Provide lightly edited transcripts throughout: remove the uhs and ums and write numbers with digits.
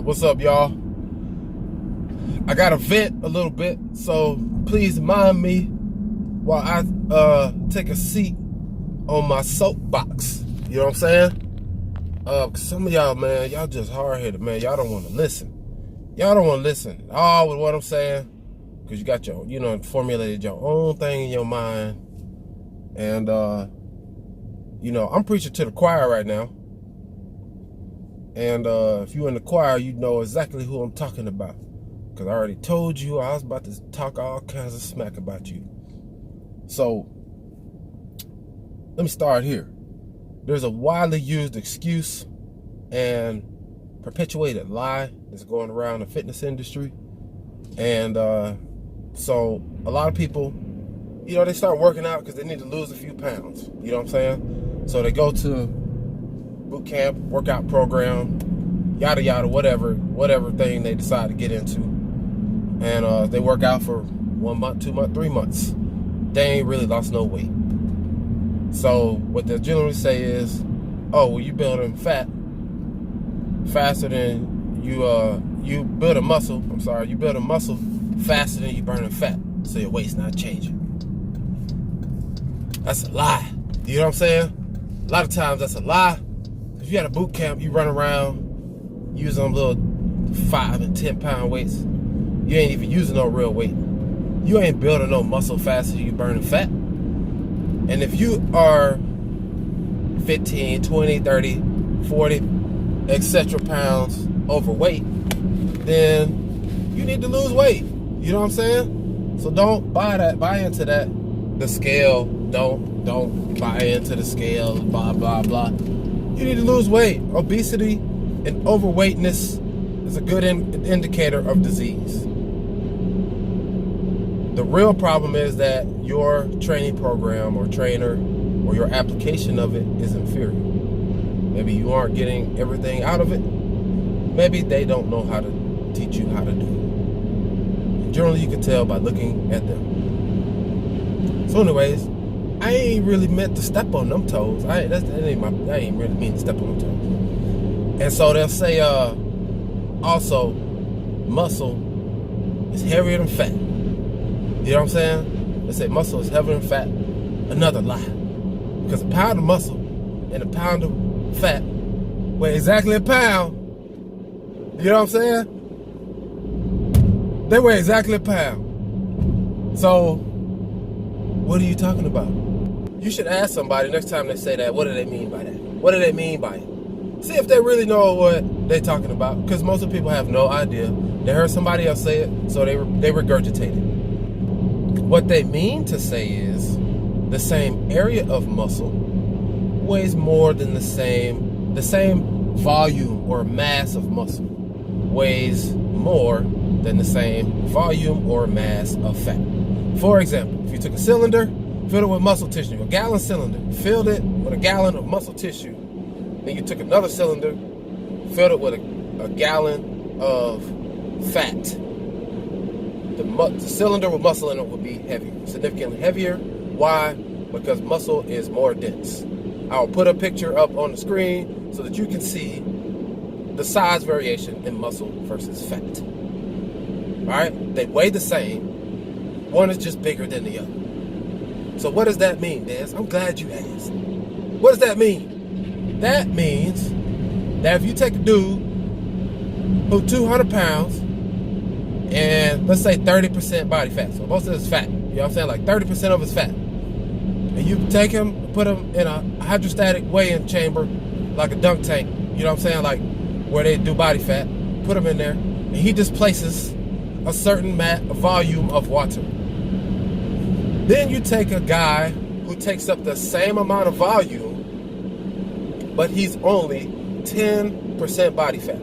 What's up, y'all? I gotta vent a little bit, so please mind me while I take a seat on my soapbox. You know what I'm saying? 'Cause some of y'all, man, y'all just hard-headed, man. Y'all don't want to listen. Y'all don't want to listen at all with what I'm saying, because you got your, formulated your own thing in your mind. And, I'm preaching to the choir right now. And if you're in the choir, you know exactly who I'm talking about. Because I already told you I was about to talk all kinds of smack about you. So, let me start here. There's a widely used excuse and perpetuated lie that's going around the fitness industry. And so, a lot of people, they start working out because they need to lose a few pounds. You know what I'm saying? So they go to boot camp, workout program, yada yada, whatever thing they decide to get into, and they work out for 1 month, 2 months, 3 months. They ain't really lost no weight. So what they generally say is, "Oh, well, you building fat faster than you build a muscle. I'm sorry, you build a muscle faster than you burning fat, so your weight's not changing." That's a lie. You know what I'm saying? A lot of times that's a lie. If you at a boot camp, you run around using them little 5 and 10 pound weights. You ain't even using no real weight. You ain't building no muscle faster than you burning fat. And if you are 15, 20, 30, 40, etc. pounds overweight, then you need to lose weight. You know what I'm saying? So don't buy into that. The scale, don't buy into the scale, blah, blah, blah. You need to lose weight. Obesity and overweightness is a good indicator of disease. The real problem is that your training program or trainer or your application of it is inferior. Maybe you aren't getting everything out of it. Maybe they don't know how to teach you how to do it. Generally, you can tell by looking at them. So anyways, I ain't really meant to step on them toes. I ain't really mean to step on them toes. And so they'll say, also, muscle is heavier than fat. You know what I'm saying? They say muscle is heavier than fat. Another lie. Because a pound of muscle and a pound of fat weigh exactly a pound. You know what I'm saying? They weigh exactly a pound. So, what are you talking about? You should ask somebody next time they say that, what do they mean by that? What do they mean by it? See if they really know what they're talking about, because most of the people have no idea. They heard somebody else say it, so they regurgitate it. What they mean to say is the same area of muscle weighs more than the same volume or mass of muscle weighs more than the same volume or mass of fat. For example, if you took a cylinder, filled it with muscle tissue, a gallon cylinder, filled it with a gallon of muscle tissue, then you took another cylinder, filled it with a gallon of fat. The cylinder with muscle in it would be heavier, significantly heavier. Why? Because muscle is more dense. I'll put a picture up on the screen so that you can see the size variation in muscle versus fat. All right? They weigh the same. One is just bigger than the other. So what does that mean, Des? I'm glad you asked. What does that mean? That means that if you take a dude who's 200 pounds and let's say 30% body fat, so most of it's fat, you know what I'm saying? Like 30% of it's fat. And you take him, put him in a hydrostatic weigh-in chamber, like a dunk tank, you know what I'm saying? Like where they do body fat, put him in there, and he displaces a certain volume of water. Then you take a guy who takes up the same amount of volume, but he's only 10% body fat.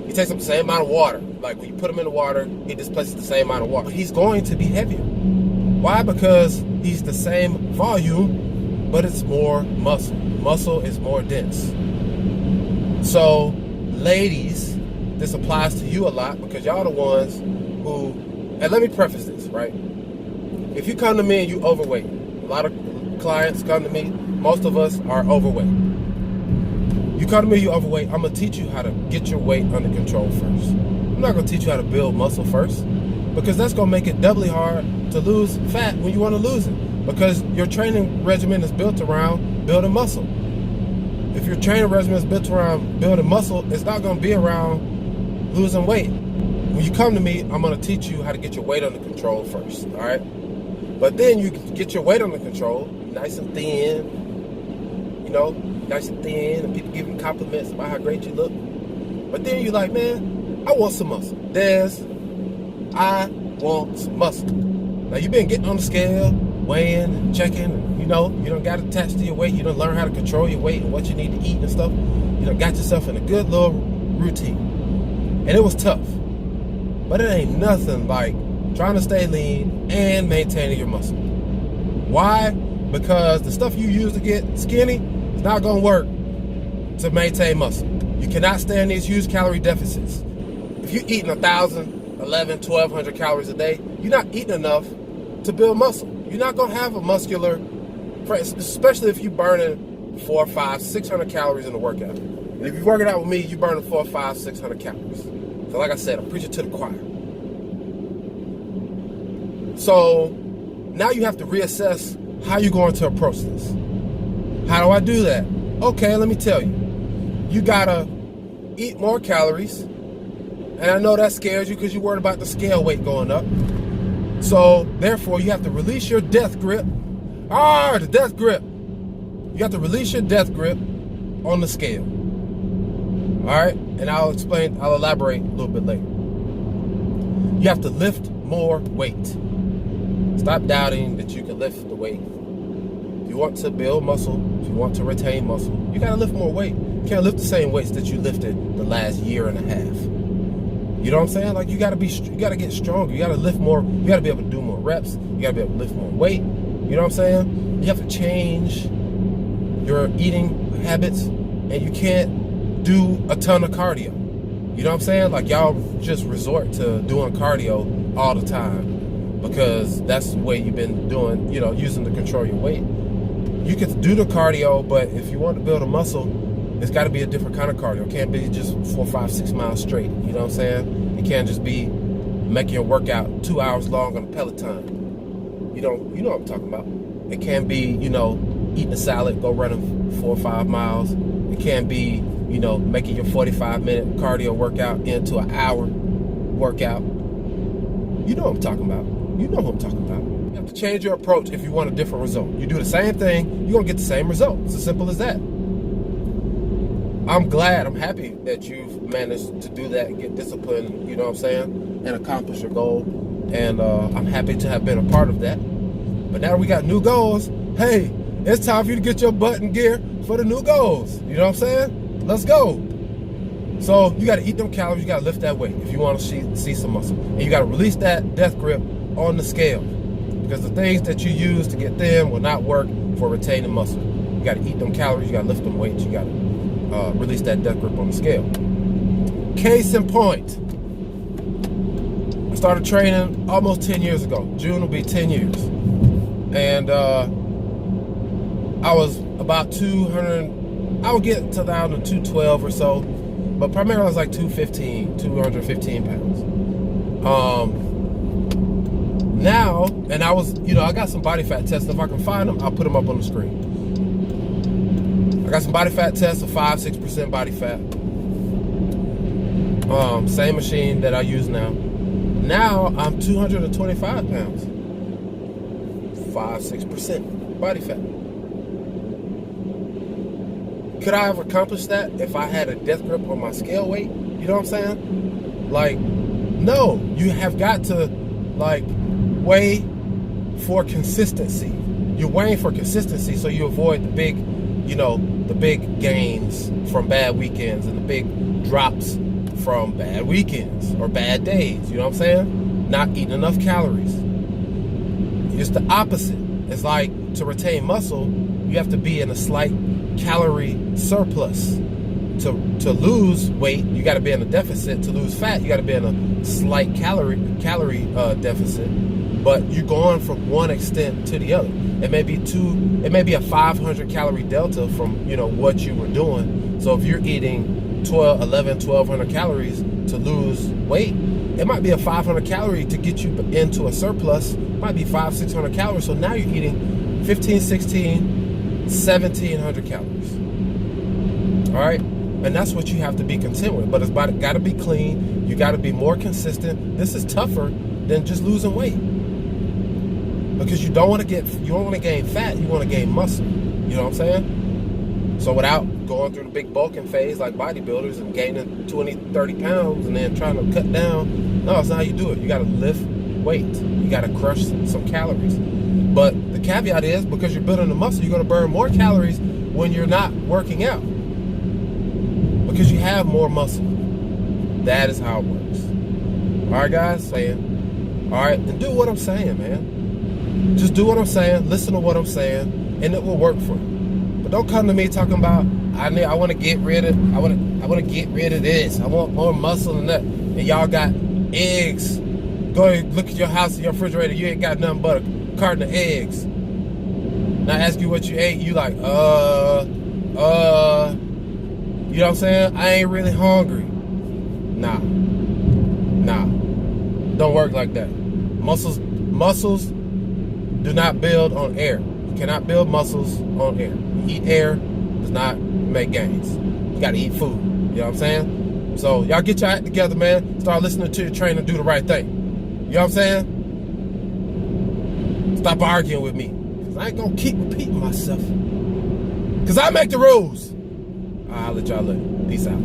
He takes up the same amount of water. Like when you put him in the water, he displaces the same amount of water. He's going to be heavier. Why? Because he's the same volume, but it's more muscle. Muscle is more dense. So ladies, this applies to you a lot because y'all the ones who, and let me preface this, right? If you come to me and you overweight, a lot of clients come to me, most of us are overweight. You come to me, you overweight, I'm gonna teach you how to get your weight under control first. I'm not gonna teach you how to build muscle first, because that's gonna make it doubly hard to lose fat when you wanna lose it, because your training regimen is built around building muscle. If your training regimen is built around building muscle, it's not gonna be around losing weight. When you come to me, I'm gonna teach you how to get your weight under control first, all right? But then you can get your weight under control, nice and thin, you know, nice and thin, and people give you compliments about how great you look. But then you're like, man, I want some muscle. I want some muscle. Now you've been getting on the scale, weighing and checking, you know, you done got attached to your weight, you done learn how to control your weight and what you need to eat and stuff. You done got yourself in a good little routine. And it was tough. But it ain't nothing like trying to stay lean and maintaining your muscle. Why? Because the stuff you use to get skinny is not gonna work to maintain muscle. You cannot stay in these huge calorie deficits. If you're eating 1,000, 11, 1,200 calories a day, you're not eating enough to build muscle. You're not gonna have a muscular, especially if you're burning 400, 500, 600 calories in a workout. And if you're working out with me, you're burning 400, 500, 600 calories. So like I said, I'm preaching to the choir. So now you have to reassess how you're going to approach this. How do I do that? Okay, let me tell you. You gotta eat more calories. And I know that scares you because you're worried about the scale weight going up. So therefore, you have to release your death grip. The death grip. You have to release your death grip on the scale. All right, and I'll elaborate a little bit later. You have to lift more weight. Stop doubting that you can lift the weight. If you want to build muscle, if you want to retain muscle, you gotta lift more weight. You can't lift the same weights that you lifted the last year and a half. You know what I'm saying? Like you gotta get stronger. You gotta lift more. You gotta be able to do more reps. You gotta be able to lift more weight. You know what I'm saying? You have to change your eating habits, and you can't do a ton of cardio. You know what I'm saying? Like y'all just resort to doing cardio all the time because that's the way you've been doing, you know, using to control your weight. You can do the cardio, but if you want to build a muscle, it's got to be a different kind of cardio. It can't be just 4, 5, 6 miles straight. You know what I'm saying? It can't just be making your workout 2 hours long on a Peloton. You know what I'm talking about. It can't be, you know, eating a salad, go running 4 or 5 miles. It can't be, you know, making your 45-minute cardio workout into an hour workout. You know what I'm talking about. You know what I'm talking about. You have to change your approach if you want a different result. You do the same thing, you're going to get the same result. It's as simple as that. I'm happy that you've managed to do that and get disciplined, you know what I'm saying, and accomplish your goal. And I'm happy to have been a part of that. But now we got new goals. Hey, it's time for you to get your butt in gear for the new goals. You know what I'm saying? Let's go. So you got to eat them calories. You got to lift that weight if you want to see some muscle. And you got to release that death grip on the scale, because the things that you use to get thin will not work for retaining muscle. You got to eat them calories. You got to lift them weights. You got to release that death grip on the scale. Case in point, I started training almost 10 years ago. June will be 10 years. And I was about 200, I would get to down to 212 or so, but primarily I was like 215 pounds. Now, and I was, you know, I got some body fat tests. If I can find them, I'll put them up on the screen. I got some body fat tests of 5-6% body fat. Same machine that I use now. Now I'm 225 pounds. 5-6% body fat. Could I have accomplished that if I had a death grip on my scale weight? You know what I'm saying? Like, no. You have got to, like, weigh for consistency. You're weighing for consistency so you avoid the big, you know, the big gains from bad weekends and the big drops from bad weekends or bad days. You know what I'm saying? Not eating enough calories. It's the opposite. It's like, to retain muscle, you have to be in a slight calorie surplus to lose weight, you got to be in a deficit. To lose fat, you got to be in a slight calorie deficit. But you're going from one extent to the other. It may be a 500 calorie delta from what you were doing. So if you're eating 1,200 calories to lose weight, it might be a 500 calorie to get you into a surplus. It might be 500-600 calories. So now you're eating 15, 16, 1,700 calories. All right. And that's what you have to be content with. But it's got to be clean. You got to be more consistent. This is tougher than just losing weight, because you don't want to gain fat. You want to gain muscle. You know what I'm saying? So without going through the big bulking phase like bodybuilders and gaining 20, 30 pounds and then trying to cut down, no, that's not how you do it. You got to lift weight. You got to crush some calories. But the caveat is, because you're building the muscle, you're going to burn more calories when you're not working out, because you have more muscle. That is how it works. All right, guys? All right, and do what I'm saying, man. Just do what I'm saying. Listen to what I'm saying, and it will work for you. But don't come to me talking about I want to get rid of this. I want more muscle and that. And y'all got eggs. Go and look at your house and your refrigerator. You ain't got nothing but a carton of eggs. Now I ask you what you ate. You like, you know what I'm saying? I ain't really hungry. Nah. Don't work like that. Muscles do not build on air. You cannot build muscles on air. Eat air does not make gains. You gotta eat food. You know what I'm saying? So y'all get your act together, man. Start listening to your trainer, do the right thing. You know what I'm saying? Stop arguing with me, because I ain't gonna keep repeating myself, because I make the rules. I'll let y'all later. Peace out.